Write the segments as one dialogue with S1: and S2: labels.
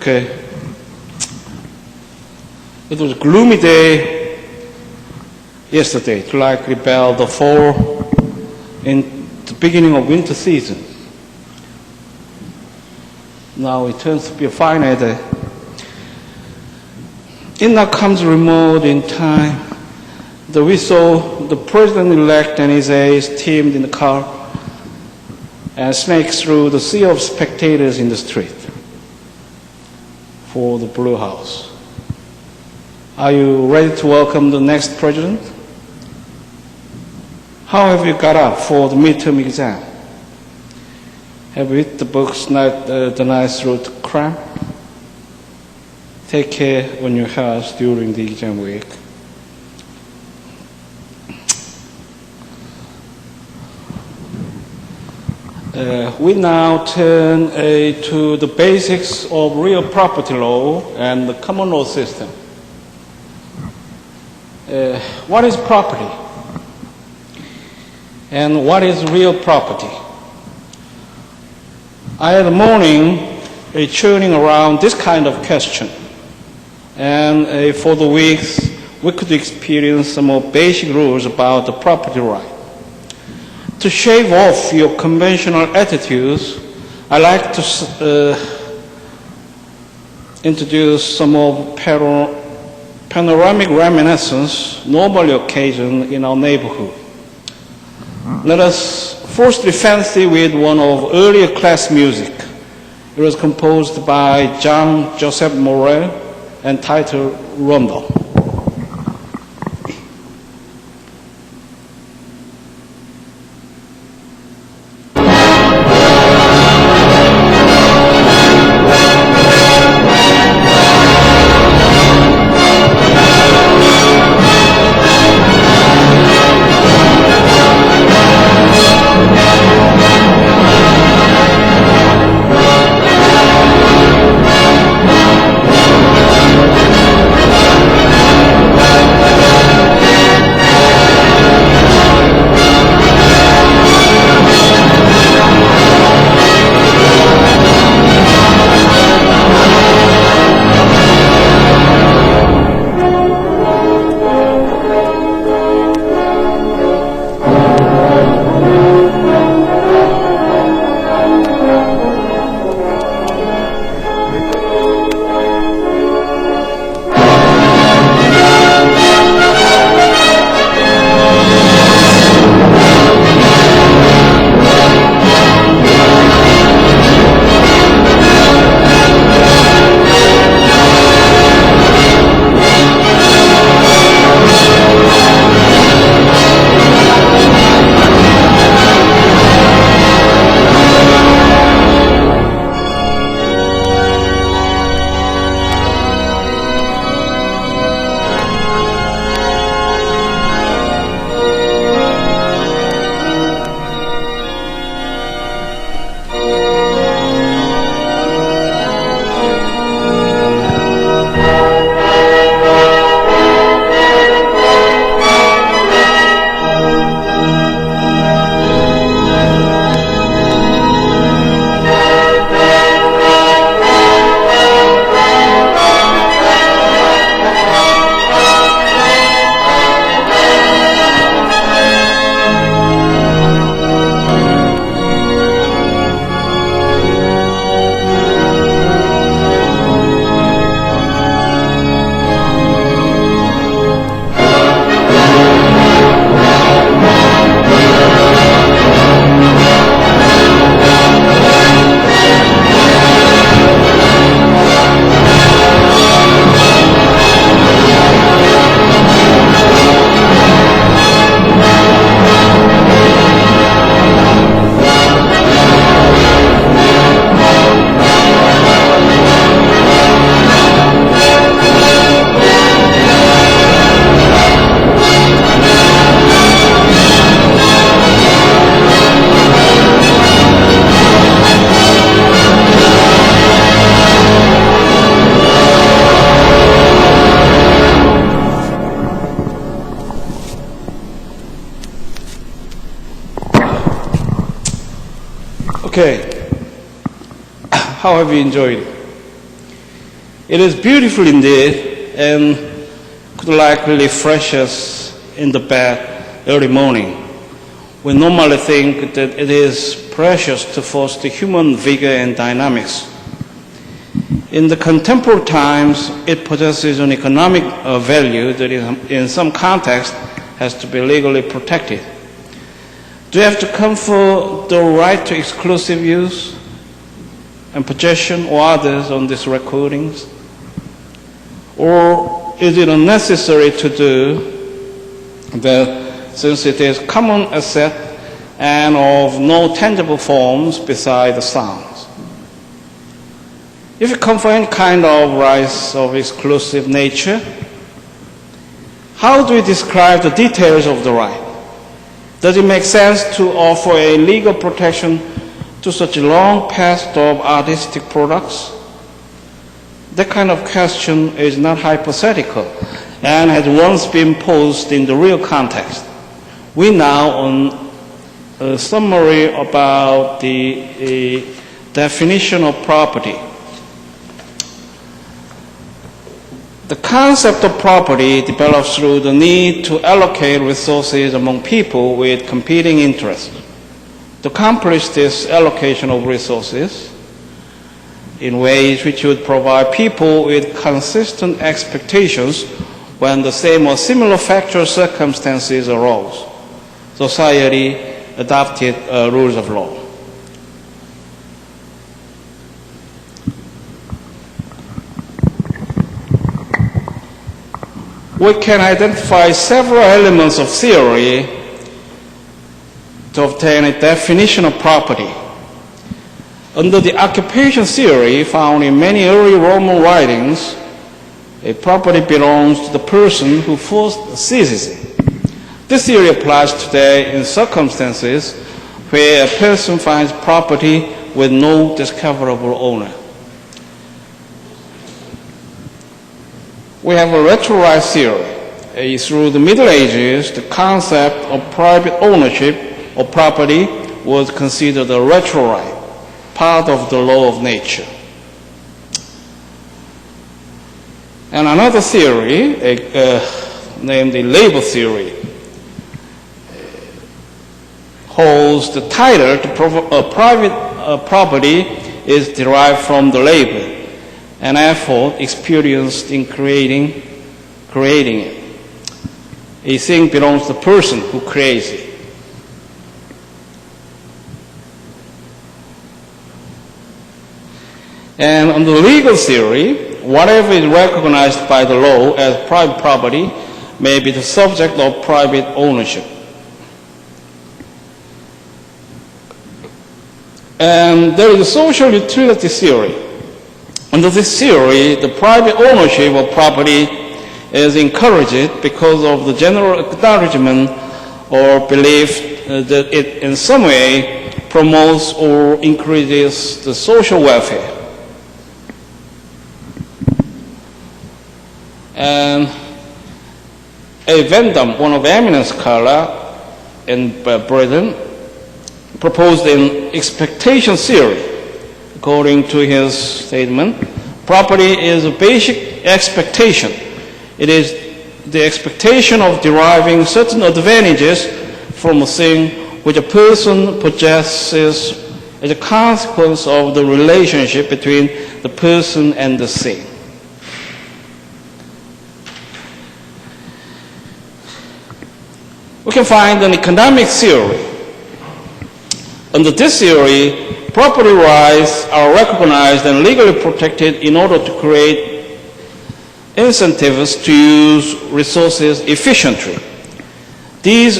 S1: Okay. It was a gloomy day yesterday to likely bell the fall in the beginning of winter season. Now it turns to be a fine day. In that comes remote in time. We saw the president-elect and his aides teamed in the car and snaked through the sea of spectators in the street for the Blue House. Are you ready to welcome the next president? How have you got up for the midterm exam? Have you read the books the night through the cram? Take care on your health during the exam week. We now turn to the basics of real property law and the common law system. What is property? And what is real property? I had a morning churning around this kind of question. And for the weeks, we could experience some more basic rules about the property right. To shave off your conventional attitudes, I like to introduce some of panoramic reminiscence normally occasioned in our neighborhood. Let us firstly fancy with one of earlier class music. It was composed by Jean-Joseph Morel and titled Rondo. Okay, how have you enjoyed it? It is beautiful indeed and could likely refresh us in the bed early morning. We normally think that it is precious to foster human vigor and dynamics. In the contemporary times, it possesses an economic value that in some context has to be legally protected. Do you have to confer the right to exclusive use and possession or others on these recordings? Or is it unnecessary to do that since it is common asset and of no tangible forms beside the sounds? If you confer any kind of rights of exclusive nature, how do we describe the details of the right? Does it make sense to offer a legal protection to such a long past of artistic products? That kind of question is not hypothetical and has once been posed in the real context. We now on a summary about the definition of property. The concept of property develops through the need to allocate resources among people with competing interests. To accomplish this allocation of resources in ways which would provide people with consistent expectations when the same or similar factual circumstances arose, society adopted rules of law. We can identify several elements of theory to obtain a definition of property. Under the occupation theory found in many early Roman writings, a property belongs to the person who first seizes it. This theory applies today in circumstances where a person finds property with no discoverable owner. We have a retro right theory. Through the Middle Ages, the concept of private ownership of property was considered a retro right, part of the law of nature. And another theory, named the labor theory, holds the title to private property is derived from the labor, an effort experienced in creating it. A thing belongs to the person who creates it. And under legal theory, whatever is recognized by the law as private property may be the subject of private ownership. And there is a social utility theory. Under this theory, the private ownership of property is encouraged because of the general acknowledgement or belief that it in some way promotes or increases the social welfare. And A. Vendam, one of eminent scholars in Britain, proposed an expectation theory. According to his statement, property is a basic expectation. It is the expectation of deriving certain advantages from a thing which a person possesses as a consequence of the relationship between the person and the thing. We can find an economic theory. Under this theory, property rights are recognized and legally protected in order to create incentives to use resources efficiently. These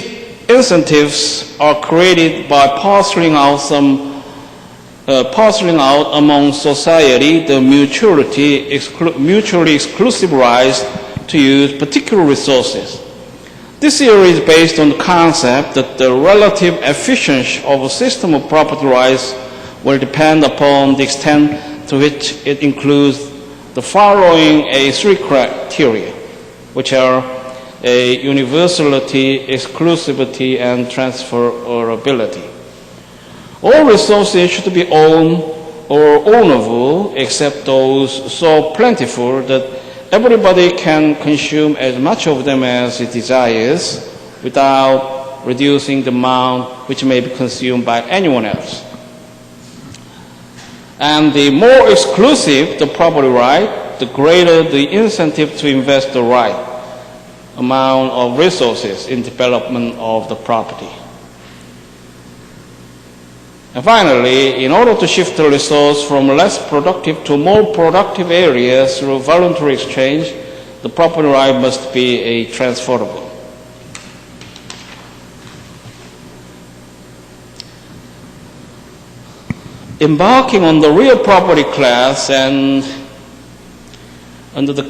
S1: incentives are created by parceling out among society the mutually exclusive rights to use particular resources. This theory is based on the concept that the relative efficiency of a system of property rights will depend upon the extent to which it includes the following three criteria, which are a universality, exclusivity, and transferability. All resources should be owned or ownable except those so plentiful that everybody can consume as much of them as it desires without reducing the amount which may be consumed by anyone else. And the more exclusive the property right, the greater the incentive to invest the right amount of resources in development of the property. And finally, in order to shift the resource from less productive to more productive areas through voluntary exchange, the property right must be transferable. Embarking on the real property class and under the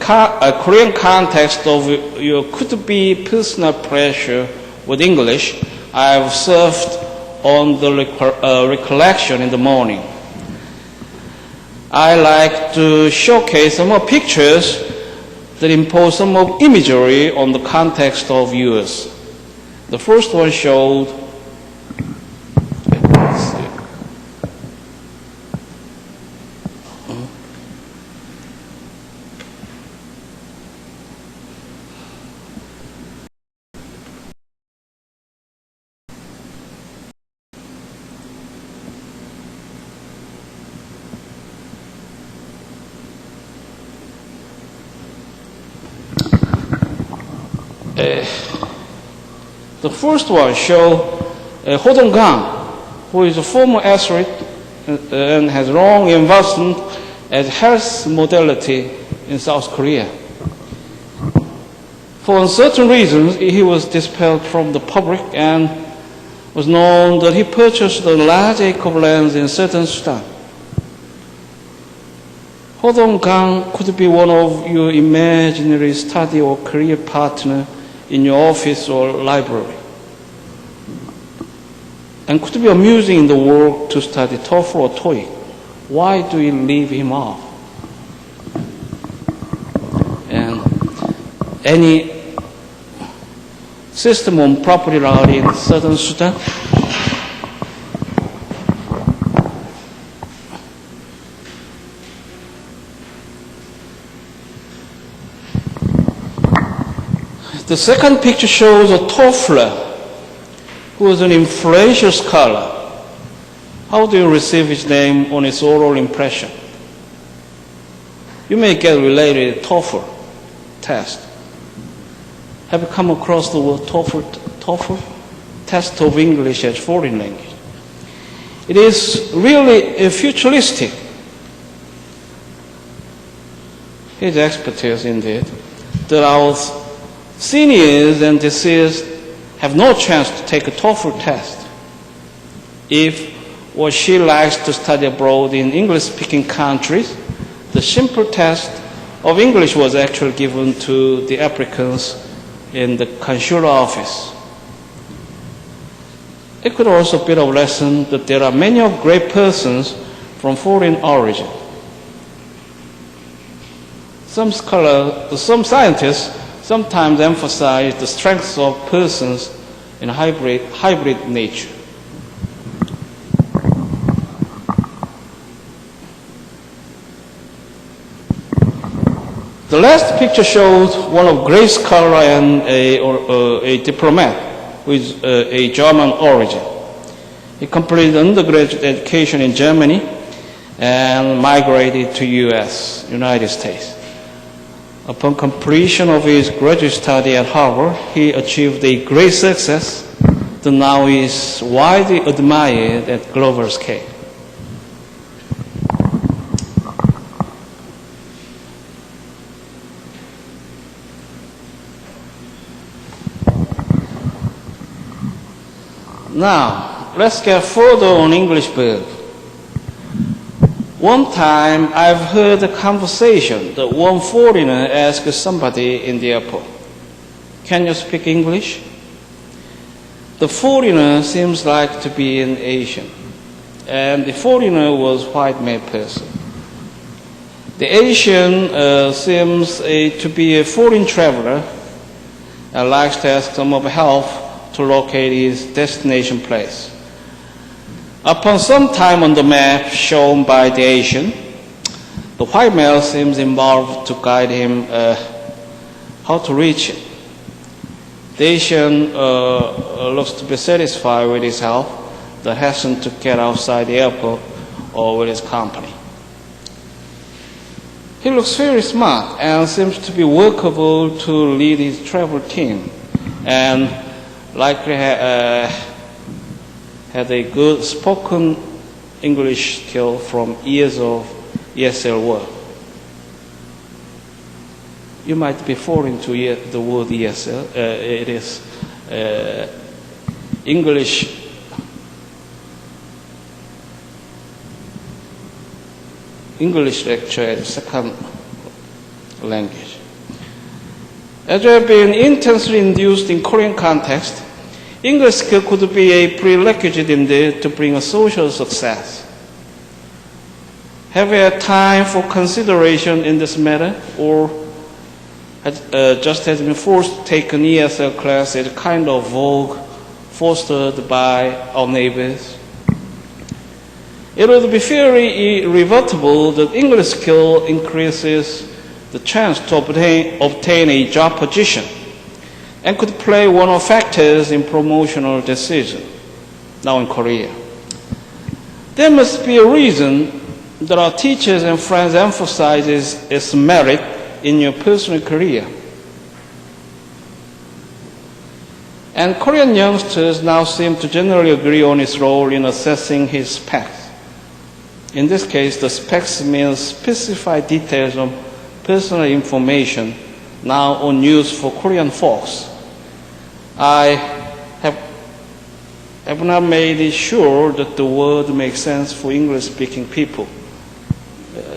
S1: Korean context of your could-be personal pressure with English, I have served on the recollection in the morning. I like to showcase some more pictures that impose some more imagery on the context of yours. The first one showed, let's see. The first one shows Ho Dong-gang, who is a former athlete and has long investment as health modality in South Korea. For uncertain reasons, he was dispelled from the public and was known that he purchased a large acre of land in southern Sudan. Ho Dong-gang could be one of your imaginary study or career partner in your office or library, and could be amusing in the work to study TOEFL or TOEIC. Why do you leave him off? And any system on property right in southern Sudan? The second picture shows a TOEFler who is an influential scholar. How do you receive his name on his oral impression? You may get related TOEFL test. Have you come across the word TOEFL? Test of English as foreign language. It is really futuristic. His expertise indeed, that our seniors and deceased have no chance to take a TOEFL test if or she likes to study abroad in English-speaking countries. The simple test of English was actually given to the applicants in the consular office. It could also be a lesson that there are many of great persons from foreign origin. Some scientists sometimes emphasize the strengths of persons in hybrid nature. The last picture shows one of great scholar and a diplomat who is a German origin. He completed undergraduate education in Germany and migrated to US, United States. Upon completion of his graduate study at Harvard, he achieved a great success that now is widely admired at global scale. Now, let's get further on English bird. One time, I've heard a conversation that one foreigner asked somebody in the airport, "Can you speak English?" The foreigner seems like to be an Asian, and the foreigner was a white male person. The Asian seems to be a foreign traveler and likes to ask some of help to locate his destination place. Upon some time on the map shown by the Asian, the white male seems involved to guide him how to reach it. The Asian looks to be satisfied with his help, that hasn't to get outside the airport or with his company. He looks very smart and seems to be workable to lead his travel team, and likely had a good spoken English skill from years of ESL work. You might be foreign to the word ESL. It is English lecture as second language. As we have been intensely induced in Korean context, English skill could be a prerequisite indeed to bring a social success. Have you had time for consideration in this matter, or just has been forced to take an ESL class as a kind of vogue fostered by our neighbors? It would be fairly irrebuttable that English skill increases the chance to obtain a job position and could play one of the factors in promotional decision now in Korea. There must be a reason that our teachers and friends emphasize its merit in your personal career. And Korean youngsters now seem to generally agree on its role in assessing his specs. In this case, the specs means specified details of personal information now on use for Korean folks. I have not made sure that the word makes sense for English-speaking people.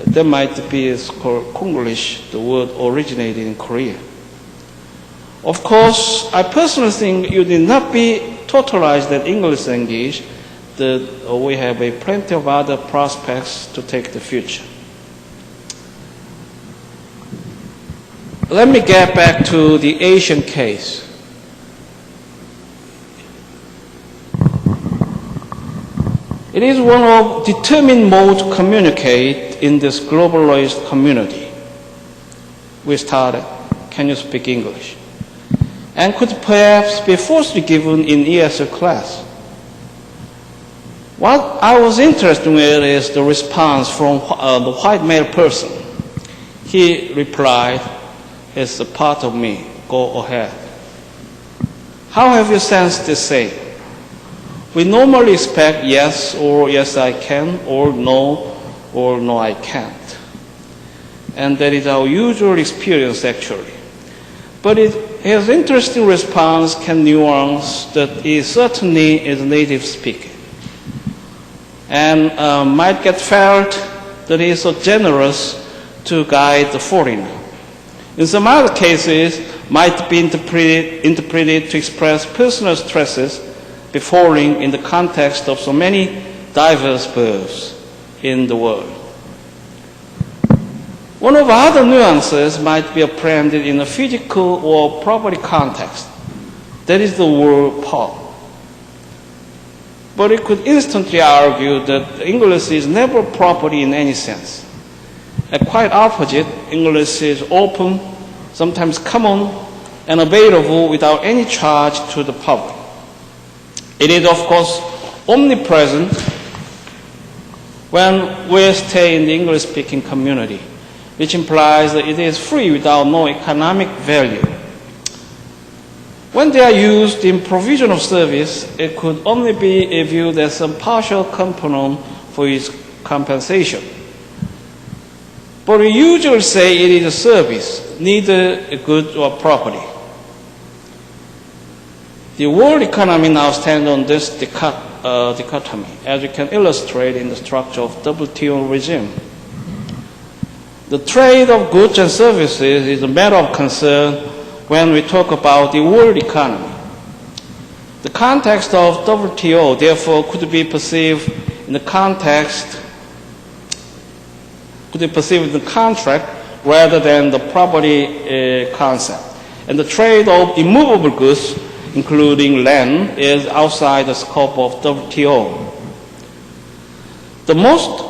S1: That might be as called Konglish, the word originated in Korea. Of course, I personally think you need not be totalized at English language, that we have plenty of other prospects to take the future. Let me get back to the Asian case. It is one of determined mode to communicate in this globalized community. We started, can you speak English? And could perhaps be forcibly given in ESL class. What I was interested in is the response from the white male person. He replied, "It's a part of me, go ahead." How have you sensed the same? We normally expect yes or yes I can, or no I can't. And that is our usual experience actually. But his interesting response can nuance that he certainly is native speaking. And might get felt that he is so generous to guide the foreigner. In some other cases, might be interpreted to express personal stresses befalling in the context of so many diverse births in the world. One of the other nuances might be apprehended in a physical or property context. That is the word part. But it could instantly argue that English is never property in any sense. And quite opposite, English is open, sometimes common, and available without any charge to the public. It is, of course, omnipresent when we stay in the English-speaking community, which implies that it is free without no economic value. When they are used in provision of service, it could only be viewed as some partial component for its compensation. But we usually say it is a service, neither a good or property. The world economy now stands on this dichotomy, as we can illustrate in the structure of WTO regime. The trade of goods and services is a matter of concern when we talk about the world economy. The context of WTO, therefore, could be perceived in the contract rather than the property concept. And the trade of immovable goods, including land, is outside the scope of WTO. The most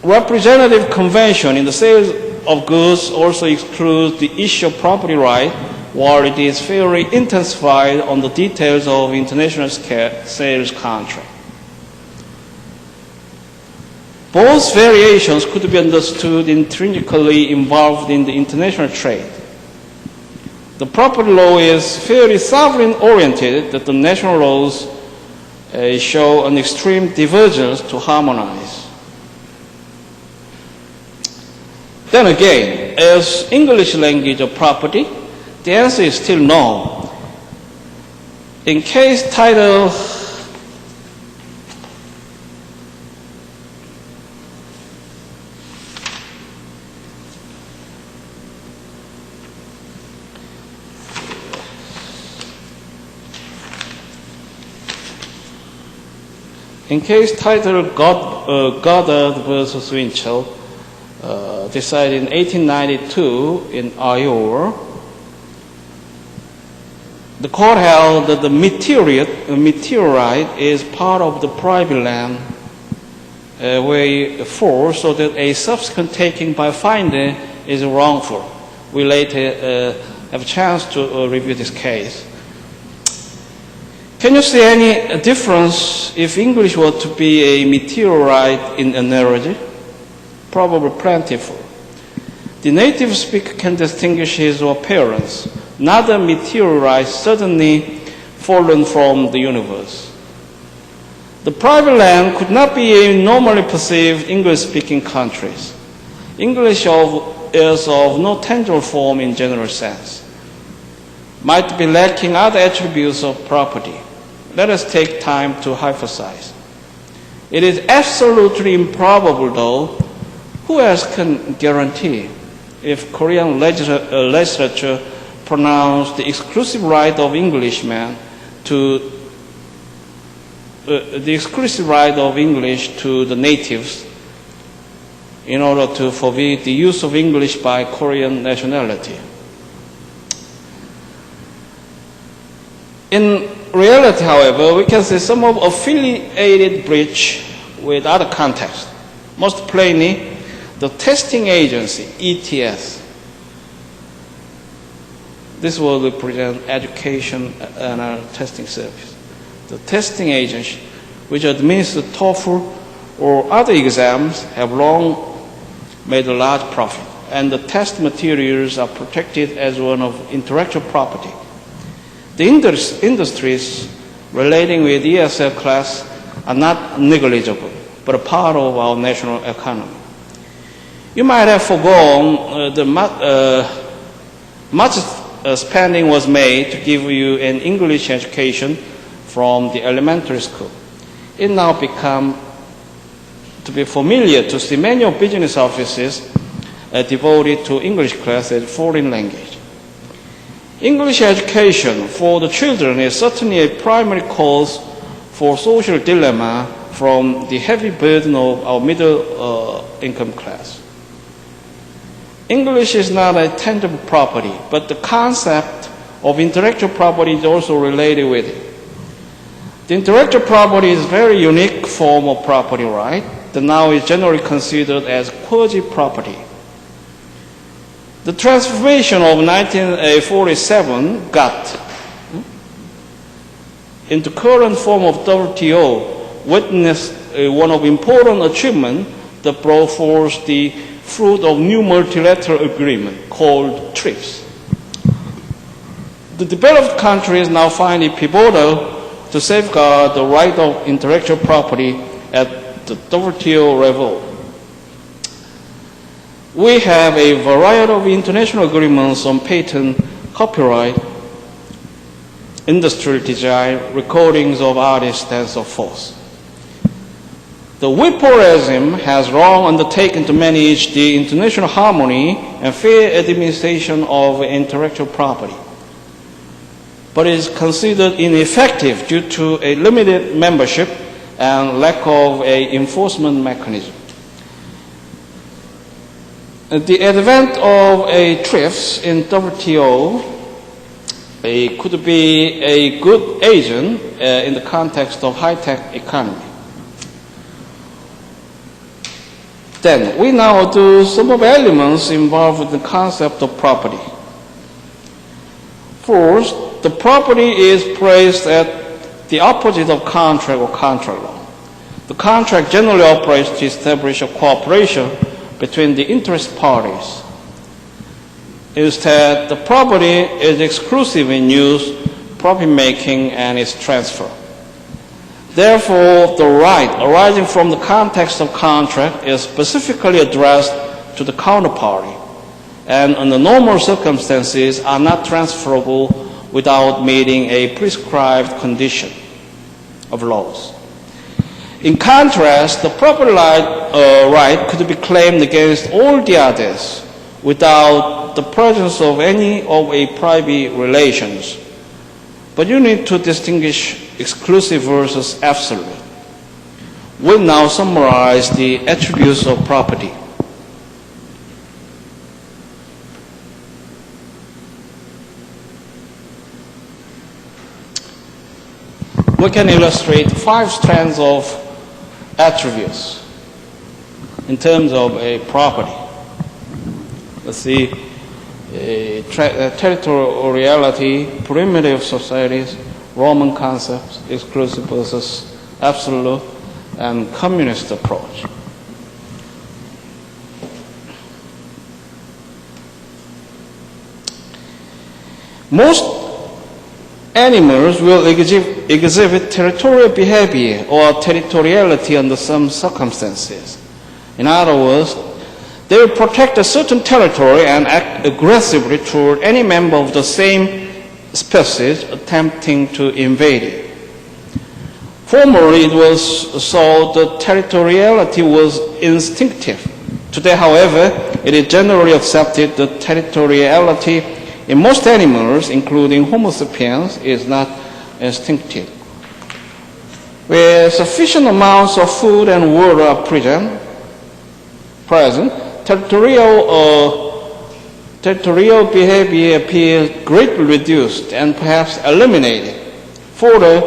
S1: representative convention in the sales of goods also excludes the issue of property right, while it is fairly intensified on the details of international sales contract. Both variations could be understood intrinsically involved in the international trade. The property law is fairly sovereign-oriented, that the national laws show an extreme divergence to harmonize. Then again, as English language of property, the answer is still no. In case title Goddard versus Winchell, decided in 1892 in Iowa, the court held that the meteorite is part of the private land way 4, so that a subsequent taking by finder is wrongful. We later have a chance to review this case. Can you see any difference if English were to be a meteorite in analogy? Probably plentiful. The native speaker can distinguish his appearance, not a meteorite suddenly fallen from the universe. The private land could not be in normally perceived English-speaking countries. English is of no tangible form in general sense, might be lacking other attributes of property. Let us take time to hypothesize. It is absolutely improbable, though. Who else can guarantee if Korean legislature pronounced the exclusive right of Englishmen to the natives in order to forbid the use of English by Korean nationality? In reality, however, we can see some of affiliated breach with other contexts. Most plainly, the testing agency, ETS. This will represent education and testing service. The testing agency, which administers TOEFL or other exams, have long made a large profit, and the test materials are protected as one of intellectual property. The industries relating with ESL class are not negligible, but a part of our national economy. You might have forgone much spending was made to give you an English education from the elementary school. It now become to be familiar to see many of business offices devoted to English class as foreign language. English education for the children is certainly a primary cause for social dilemma from the heavy burden of our middle income class. English is not a tangible property, but the concept of intellectual property is also related with it. The intellectual property is a very unique form of property right that now is generally considered as quasi-property. The transformation of 1947 GATT into current form of WTO witnessed one of important achievements that brought forth the fruit of new multilateral agreement called TRIPS. The developed countries now find it pivotal to safeguard the right of intellectual property at the WTO level. We have a variety of international agreements on patent, copyright, industrial design, recordings of artists, and so forth. The WIPO regime has long undertaken to manage the international harmony and fair administration of intellectual property, but is considered ineffective due to a limited membership and lack of an enforcement mechanism. The advent of a TRIPS in WTO could be a good agent in the context of high-tech economy. Then we now do some of the elements involved with the concept of property. First, the property is placed at the opposite of contract or contract law. The contract generally operates to establish a cooperation between the interest parties. Instead, the property is exclusive in use, profit-making, and its transfer. Therefore, the right arising from the context of contract is specifically addressed to the counterparty, and under normal circumstances are not transferable without meeting a prescribed condition of laws. In contrast, the property right could be claimed against all the others without the presence of any of a private relations. But you need to distinguish exclusive versus absolute. We'll now summarize the attributes of property. We can illustrate 5 strands of attributes in terms of a property. Let's see, territoriality, primitive societies, Roman concepts, exclusive versus absolute, and communist approach. Most animals will exhibit territorial behavior or territoriality under some circumstances. In other words, they will protect a certain territory and act aggressively toward any member of the same species attempting to invade it. Formerly, it was so that territoriality was instinctive. Today, however, it is generally accepted that territoriality in most animals, including Homo sapiens, is not instinctive. Where sufficient amounts of food and water are present, territorial behavior appears greatly reduced and perhaps eliminated. Further,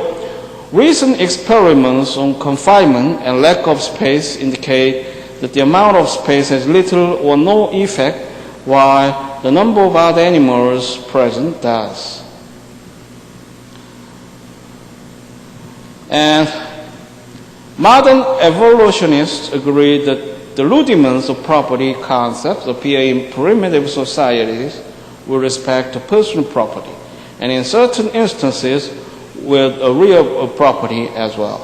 S1: recent experiments on confinement and lack of space indicate that the amount of space has little or no effect, while the number of other animals present does. And modern evolutionists agree that the rudiments of property concepts appear in primitive societies with respect to personal property, and in certain instances with a real property as well.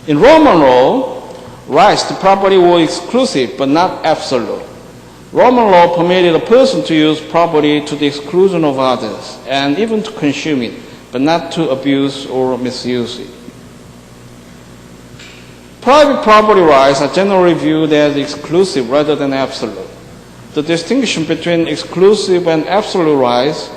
S1: In Roman law, rights to property were exclusive but not absolute. Roman law permitted a person to use property to the exclusion of others, and even to consume it, but not to abuse or misuse it. Private property rights are generally viewed as exclusive rather than absolute. The distinction between exclusive and absolute rights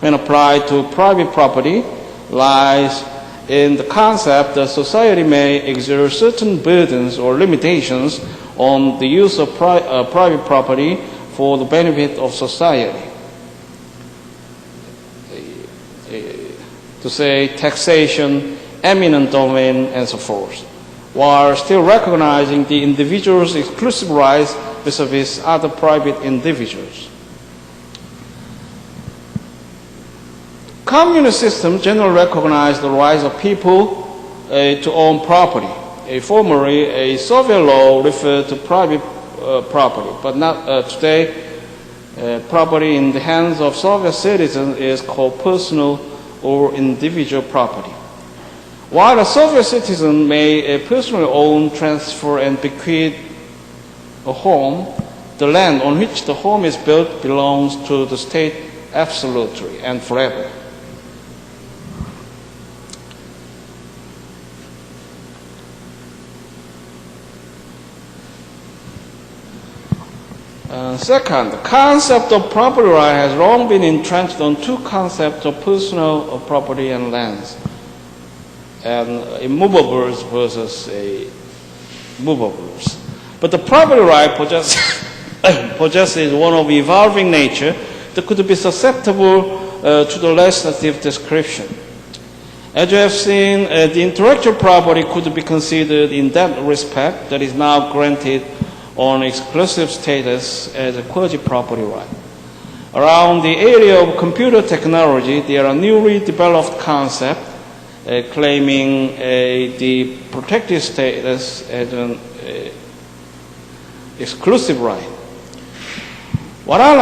S1: when applied to private property lies in the concept that society may exert certain burdens or limitations on the use of private property for the benefit of society. To say taxation, eminent domain, and so forth, while still recognizing the individual's exclusive rights vis-a-vis other private individuals. Communist systems generally recognize the rights of people to own property. Formerly, a Soviet law referred to private property, but not today. Property in the hands of Soviet citizens is called personal or individual property. While a Soviet citizen may personally own, transfer, and bequeath a home, the land on which the home is built belongs to the state absolutely and forever. Second, the concept of property right has long been entrenched on 2 concepts of personal property and lands, and immovables versus movables. But the property right possesses one of evolving nature that could be susceptible to the legislative description. As you have seen, the intellectual property could be considered in that respect that is now granted on exclusive status as a quasi-property right. Around the area of computer technology, there are newly developed concepts claiming the protected status as an exclusive right. What I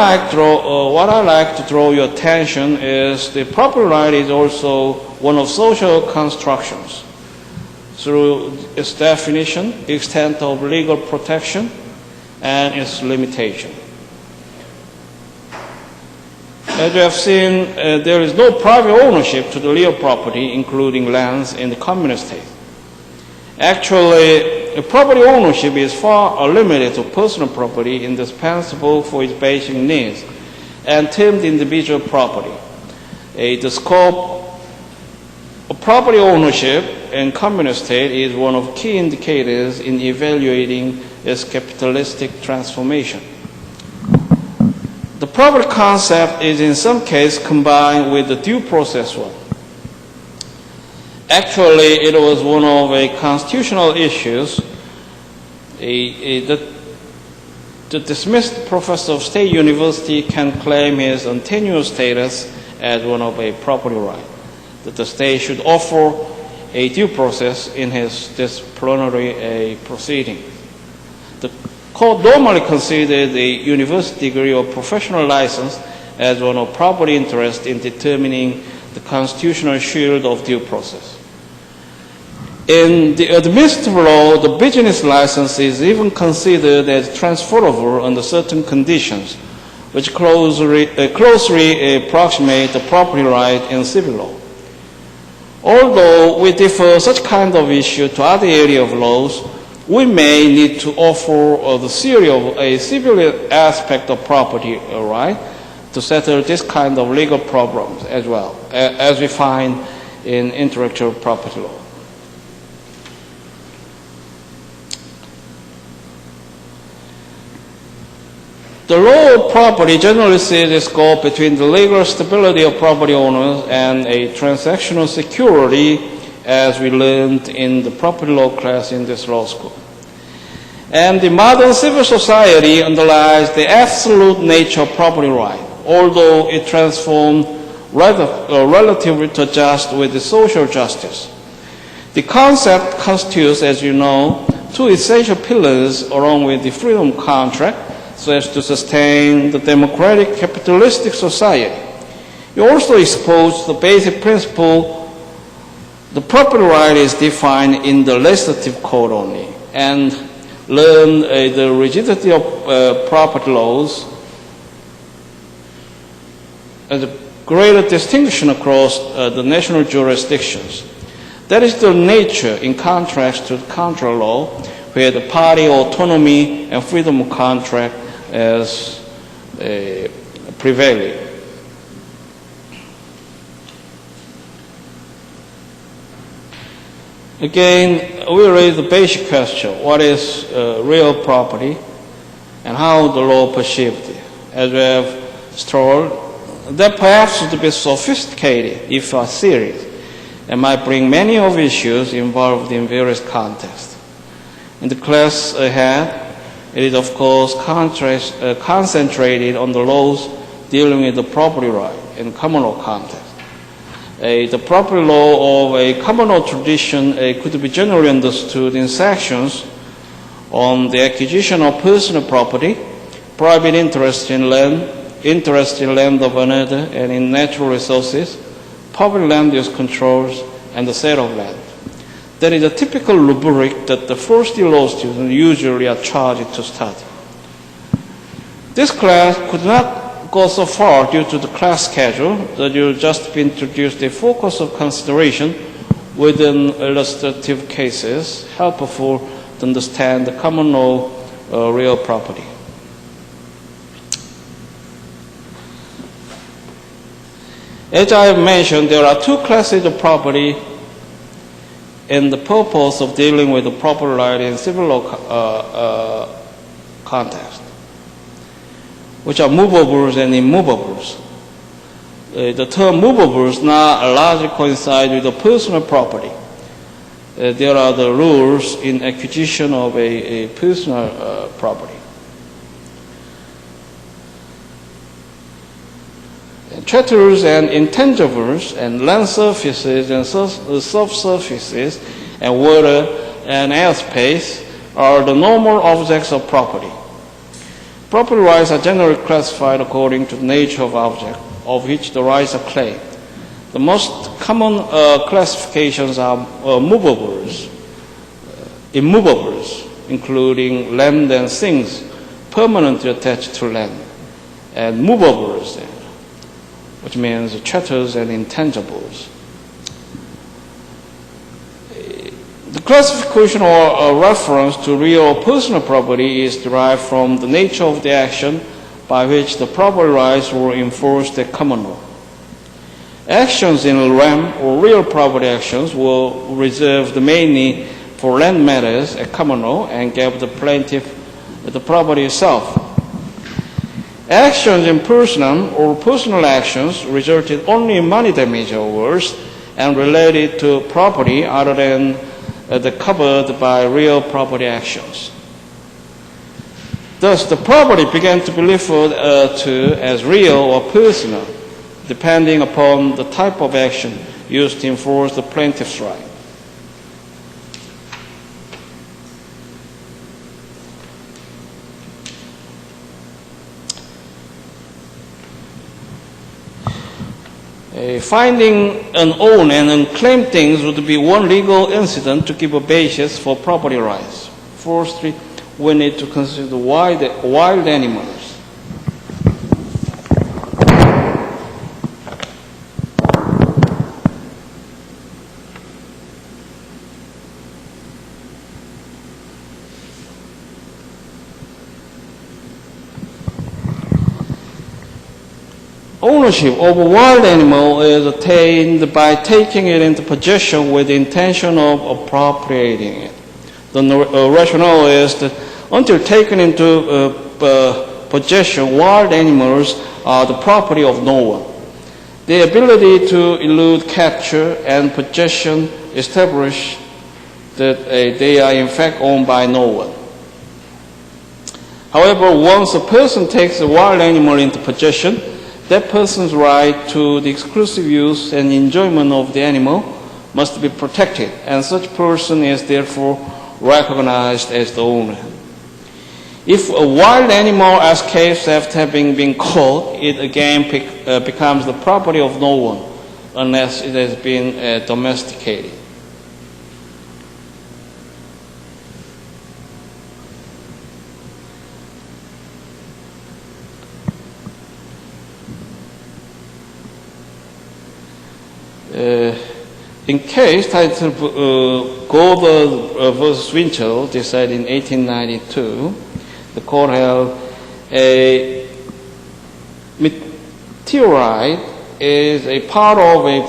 S1: like to draw your attention is the property right is also one of social constructions through its definition, extent of legal protection, and its limitation. As you have seen, there is no private ownership to the real property, including lands in the communist state. Actually, property ownership is far limited to personal property indispensable for its basic needs and termed individual property. The scope of property ownership in communist state is one of key indicators in evaluating its capitalistic transformation. The property concept is in some cases combined with the due process one. Actually, it was one of the constitutional issues. The dismissed professor of State University can claim his untenured status as one of a property right, that the state should offer a due process in his disciplinary proceeding. The court normally considered the university degree or professional license as one of property interest in determining the constitutional shield of due process. In the administrative law, the business license is even considered as transferable under certain conditions, which closely approximate the property right in civil law. Although we defer such kind of issue to other areas of laws, we may need to offer the theory of a civil aspect of property right to settle this kind of legal problems as well, as we find in intellectual property law. The law of property generally sees a scope between the legal stability of property owners and a transactional security, as we learned in the property law class in this law school. And the modern civil society underlies the absolute nature of property right, although it transformed relatively to adjust with the social justice. The concept constitutes, as you know, two essential pillars along with the freedom contract, so as to sustain the democratic capitalistic society. It also exposes the basic principle: the property right is defined in the legislative code only, and learn the rigidity of property laws as a greater distinction across the national jurisdictions. That is the nature in contrast to contract law, where the party autonomy and freedom of contract as prevailing. Again, we raise the basic question: what is real property, and how the law perceived it? As we have stressed, that perhaps would be sophisticated if serious, and might bring many of issues involved in various contexts. In the class ahead, it is, of course, concentrated on the laws dealing with the property right in common law context. The property law of a common law tradition could be generally understood in sections on the acquisition of personal property, private interest in land of another, and in natural resources, public land use controls, and the sale of land. That is a typical rubric that the first-year law students usually are charged to study. This class could not go so far due to the class schedule that you just introduced a focus of consideration within illustrative cases, helpful to understand the common law real property. As I have mentioned, there are two classes of property in the purpose of dealing with the property right in civil law context, which are movables and immovables. the term movables now largely coincide with the personal property. There are the rules in acquisition of a personal property. Chattels and intangibles and land surfaces and subsurfaces and water and airspace are the normal objects of property. Property rights are generally classified according to the nature of object of which the rights are claimed. The most common classifications are movables, immovables, including land and things permanently attached to land, and movables, which means chattels and intangibles. The classification or reference to real or personal property is derived from the nature of the action by which the property rights were enforced at common law. Actions in rem or real property actions were reserved mainly for land matters at common law and gave the plaintiff the property itself. Actions in personam or personal actions resulted only in money damage awards and related to property other than the covered by real property actions. Thus, the property began to be referred to as real or personal, depending upon the type of action used to enforce the plaintiff's right. Finding unowned and unclaimed things would be one legal incident to give a basis for property rights. Firstly, we need to consider wild animals. Ownership of a wild animal is attained by taking it into possession with the intention of appropriating it. The rationale is that until taken into possession, wild animals are the property of no one. The ability to elude capture and possession establish that they are in fact owned by no one. However, once a person takes a wild animal into possession, that person's right to the exclusive use and enjoyment of the animal must be protected, and such person is therefore recognized as the owner. If a wild animal escapes after having been caught, it again becomes the property of no one unless it has been domesticated. In case titled Goldberg versus Winchell, decided in 1892, the court held a meteorite is a part of a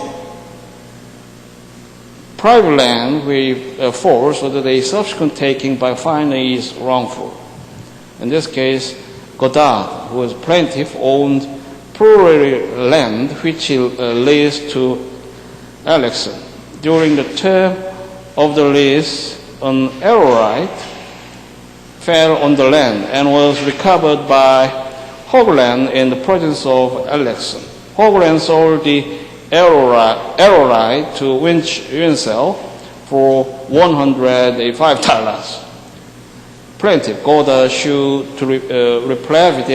S1: private land with force, so that a subsequent taking by fine is wrongful. In this case, Goddard, who was plaintiff, owned prairie land which he leased to Alexson. During the term of the lease, an aerolite fell on the land and was recovered by Hoagland in the presence of Alexson. Hoagland sold the aerolite to Winchell for $105. Plaintiff Goddard sued to replenish the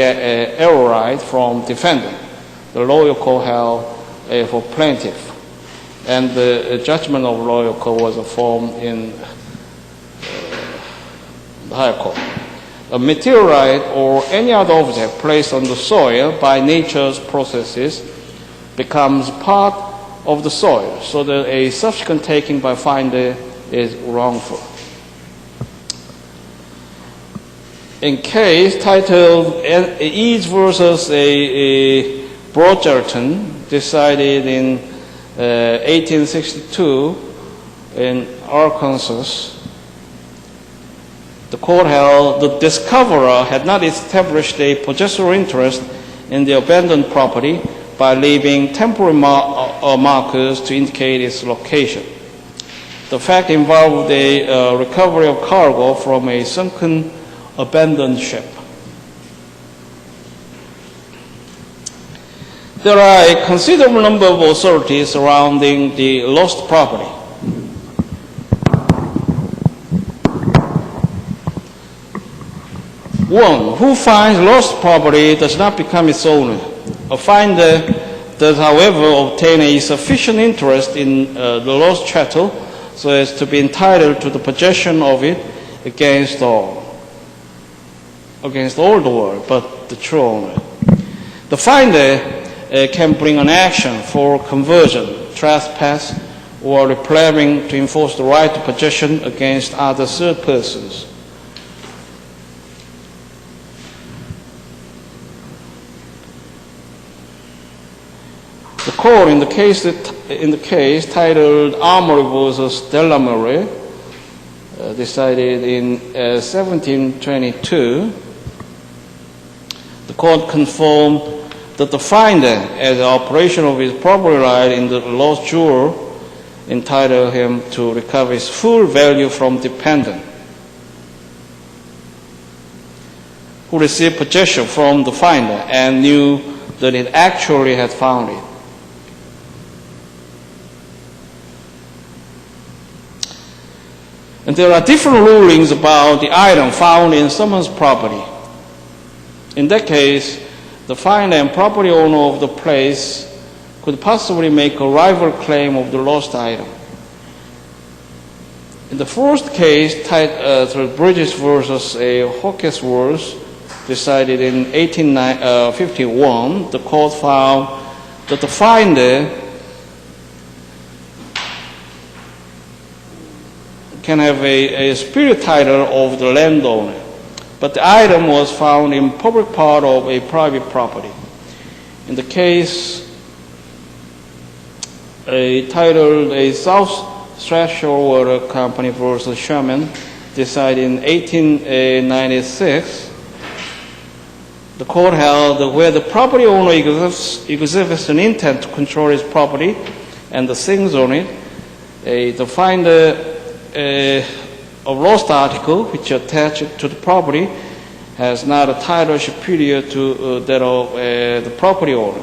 S1: aerolite from defendant. The lower court held for plaintiff, and the judgment of lower court was affirmed in the higher court. A meteorite or any other object placed on the soil by nature's processes becomes part of the soil, so that a subsequent taking by finder is wrongful. In case titled Eads versus Broadgerton, decided in 1862 in Arkansas, the court held the discoverer had not established a possessory interest in the abandoned property, by leaving temporary markers to indicate its location. The fact involved a recovery of cargo from a sunken, abandoned ship. There are a considerable number of authorities surrounding the lost property. One, who finds lost property does not become its owner. A finder does, however, obtain a sufficient interest in the lost chattel so as to be entitled to the possession of it against all the world, but the true owner. The finder can bring an action for conversion, trespass, or reclaiming to enforce the right to possession against other third persons. The court in the case titled Armory versus Delamere, decided in 1722, the court confirmed that the finder, as an operation of his property right in the lost jewel, entitled him to recover his full value from dependent, who received possession from the finder and knew that it actually had found it. And there are different rulings about the item found in someone's property. In that case, the finder and property owner of the place could possibly make a rival claim of the lost item. In the first case, titled Bridges versus Hawkesworth, decided in 1851, the court found that the finder can have a spirit title of the landowner, but the item was found in public part of a private property. In the case titled a South Stratshore Water Company versus Sherman, decided in 1896, the court held that where the property owner exhibits an intent to control his property and the things on it, the finder of lost article which attached to the property has not a title superior to that of the property owner.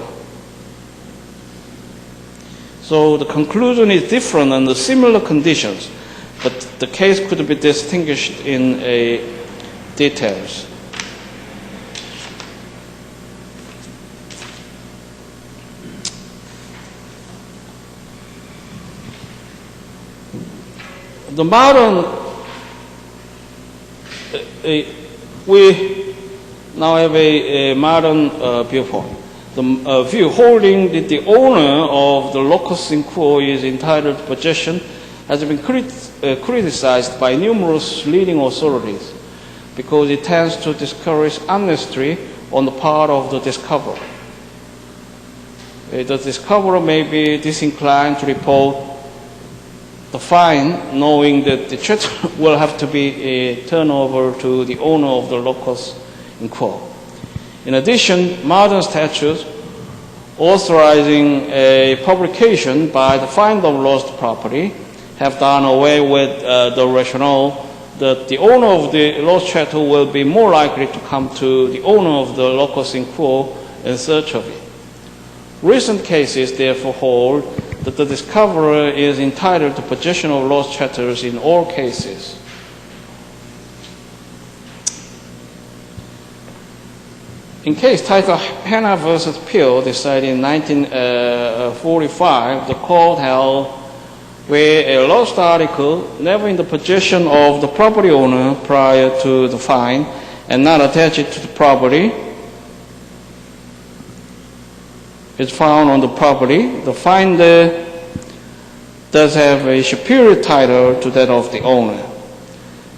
S1: So the conclusion is different under similar conditions, but the case could be distinguished in details. The modern, we now have a modern viewpoint. The view holding that the owner of the locus in quo is entitled to possession has been criticized by numerous leading authorities because it tends to discourage honesty on the part of the discoverer. The discoverer may be disinclined to report the fine, knowing that the church will have to be turned over to the owner of the locus in quo. In addition, modern statutes authorizing a publication by the finder of lost property have done away with the rationale that the owner of the lost chattel will be more likely to come to the owner of the locus in quo in search of it. Recent cases therefore hold that the discoverer is entitled to possession of lost chattels in all cases. In case titled Hannah versus Peel, decided in 1945, the court held where a lost article never in the possession of the property owner prior to the fine and not attached to the property is found on the property, the finder does have a superior title to that of the owner.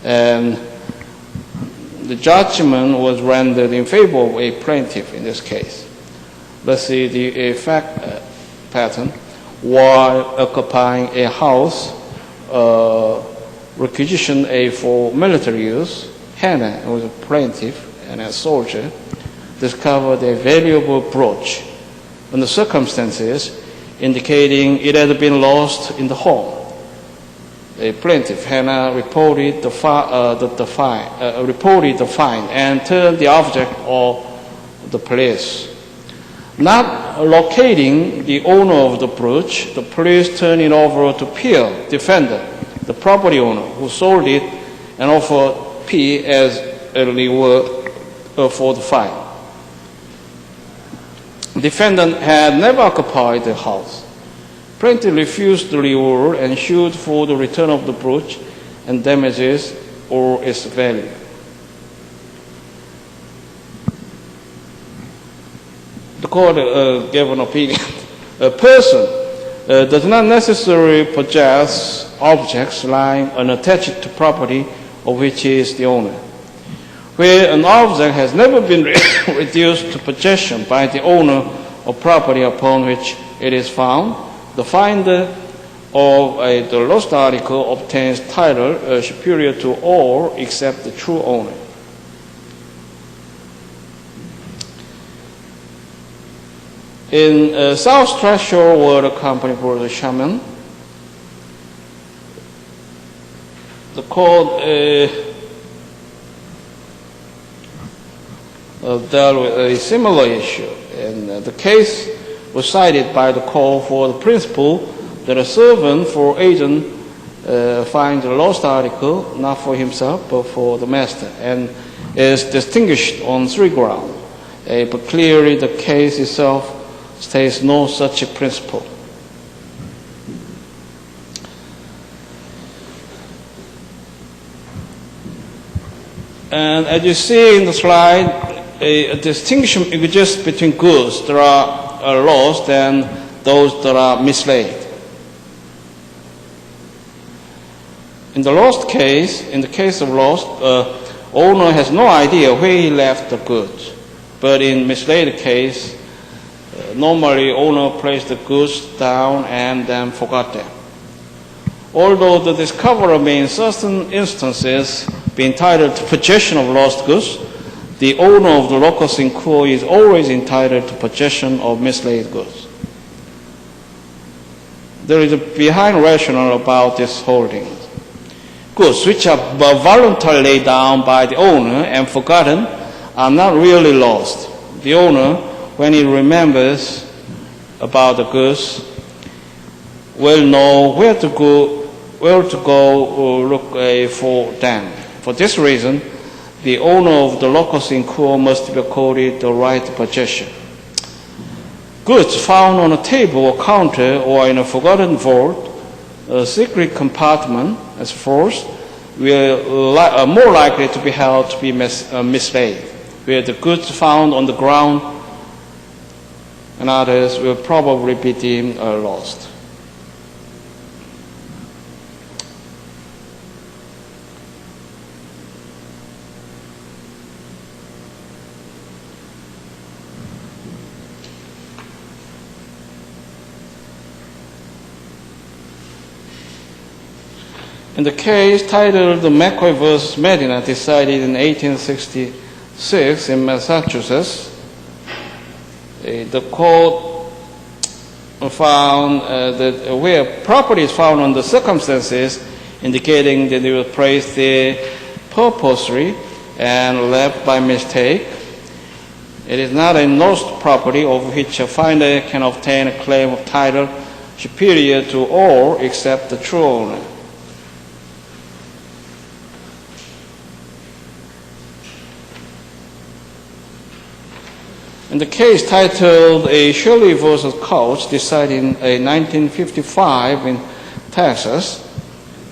S1: And the judgment was rendered in favor of a plaintiff in this case. Let's see the fact pattern. While occupying a house requisitioned for military use, Hannah, who was a plaintiff and a soldier, discovered a valuable brooch under circumstances indicating it had been lost in the home. A plaintiff, Hannah, reported the find and turned the object of the police. Not locating the owner of the brooch, the police turned it over to Pierre, defendant, the property owner, who sold it and offered P as a reward for the find. Defendant had never occupied the house. Plaintiff refused the reward and sued for the return of the brooch and damages or its value. The court gave an opinion. A person does not necessarily possess objects lying unattached to property of which he is the owner. Where an object has never been reduced to possession by the owner of property upon which it is found, the finder of the lost article obtains title superior to all except the true owner. In South Treasure Water Company for the Shaman, the court dealt with a similar issue, and the case was cited by the court for the principle that a servant for agent finds a lost article not for himself but for the master, and is distinguished on three grounds. But clearly the case itself states no such a principle. And as you see in the slide, a distinction exists between goods that are lost and those that are mislaid. In the case of lost, owner has no idea where he left the goods. But in mislaid case, normally owner placed the goods down and then forgot them. Although the discoverer may in certain instances be entitled to possession of lost goods, the owner of the locus in quo is always entitled to possession of mislaid goods. There is a behind rationale about this holding. Goods which are voluntarily laid down by the owner and forgotten are not really lost. The owner, when he remembers about the goods, will know where to go look for them. For this reason, the owner of the locus in quo must be accorded the right to possession. Goods found on a table or counter or in a forgotten vault, a secret compartment as forced, are more likely to be held to be mislaid, where the goods found on the ground and others will probably be deemed lost. In the case titled McCoy vs. Medina, decided in 1866 in Massachusetts, the court found that where property is found under circumstances indicating that it was placed there purposely and left by mistake, it is not a lost property of which a finder can obtain a claim of title superior to all except the true owner. In the case titled Shirley vs. Couch, decided in 1955 in Texas,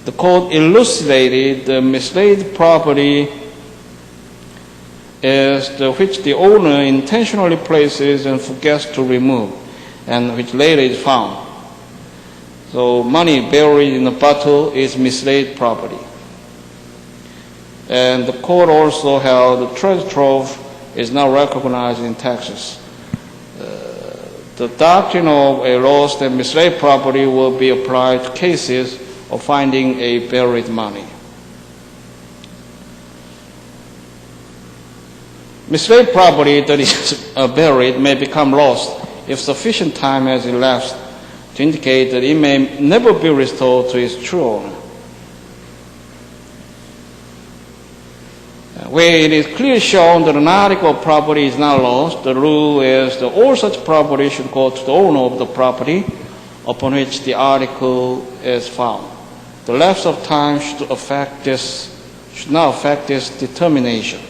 S1: the court elucidated the mislaid property as which the owner intentionally places and forgets to remove, and which later is found. So money buried in a bottle is mislaid property. And the court also held the treasure trove is now recognized in Texas. The doctrine of a lost and mislaid property will be applied to cases of finding a buried money. Mislaid property that is buried may become lost if sufficient time has elapsed to indicate that it may never be restored to its true owner. Where it is clearly shown that an article of property is not lost, the rule is that all such property should go to the owner of the property upon which the article is found. The lapse of time should not affect this determination.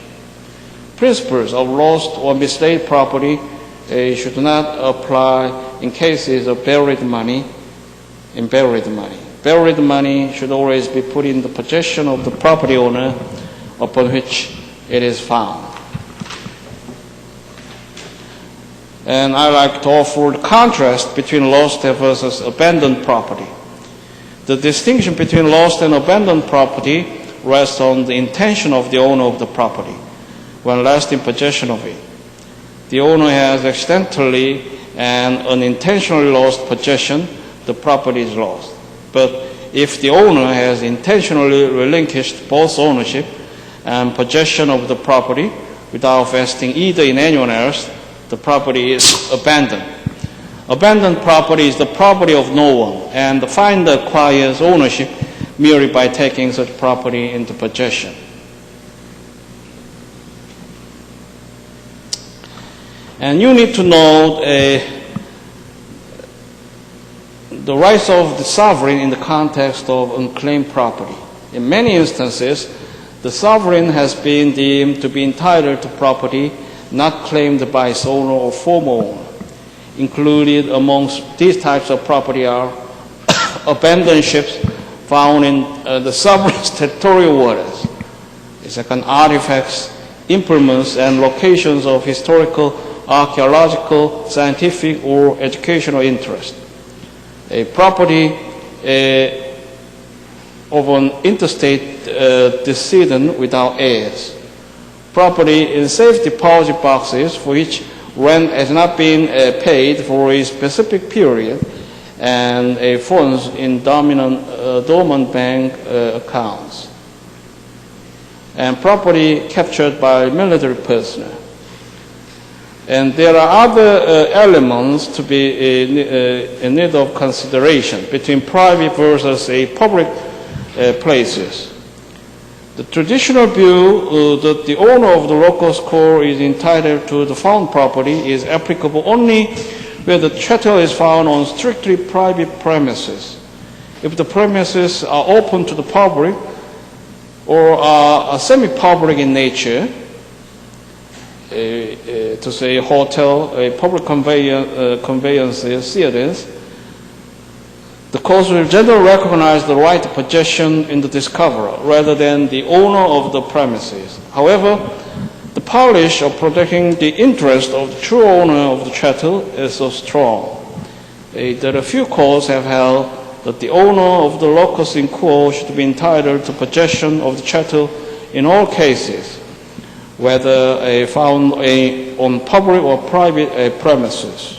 S1: Principles of lost or mislaid property should not apply in cases of buried money. Buried money should always be put in the possession of the property owner upon which it is found. And I like to offer the contrast between lost versus abandoned property. The distinction between lost and abandoned property rests on the intention of the owner of the property when last in possession of it. The owner has accidentally and unintentionally lost possession, the property is lost. But if the owner has intentionally relinquished both ownership and possession of the property without vesting either in anyone else, the property is abandoned. Abandoned property is the property of no one, and the finder acquires ownership merely by taking such property into possession. And you need to know the rights of the sovereign in the context of unclaimed property. In many instances, the sovereign has been deemed to be entitled to property not claimed by its owner or former owner. Included amongst these types of property are abandoned ships found in the sovereign's territorial waters. Second, artifacts, implements, and locations of historical, archaeological, scientific, or educational interest. A property of an interstate decedent without heirs. Property in safe deposit boxes for which rent has not been paid for a specific period, and funds in dormant bank accounts. And property captured by military personnel. And there are other elements to be in need of consideration between private versus public places. The traditional view that the owner of the locus core is entitled to the found property is applicable only where the chattel is found on strictly private premises. If the premises are open to the public or are semi-public in nature, to say a hotel, a public conveyances, theaters, the court will generally recognize the right of possession in the discoverer rather than the owner of the premises. However, the policy of protecting the interest of the true owner of the chattel is so strong that a few courts have held that the owner of the locus in quo should be entitled to possession of the chattel in all cases, whether found on public or private premises,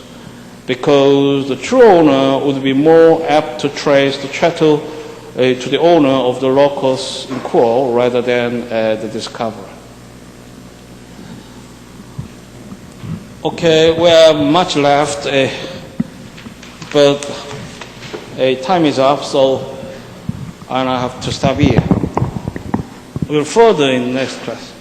S1: because the true owner would be more apt to trace the chattel to the owner of the locus in quo rather than the discoverer. Okay, we have much left, but time is up, so I have to stop here. We'll further in the next class.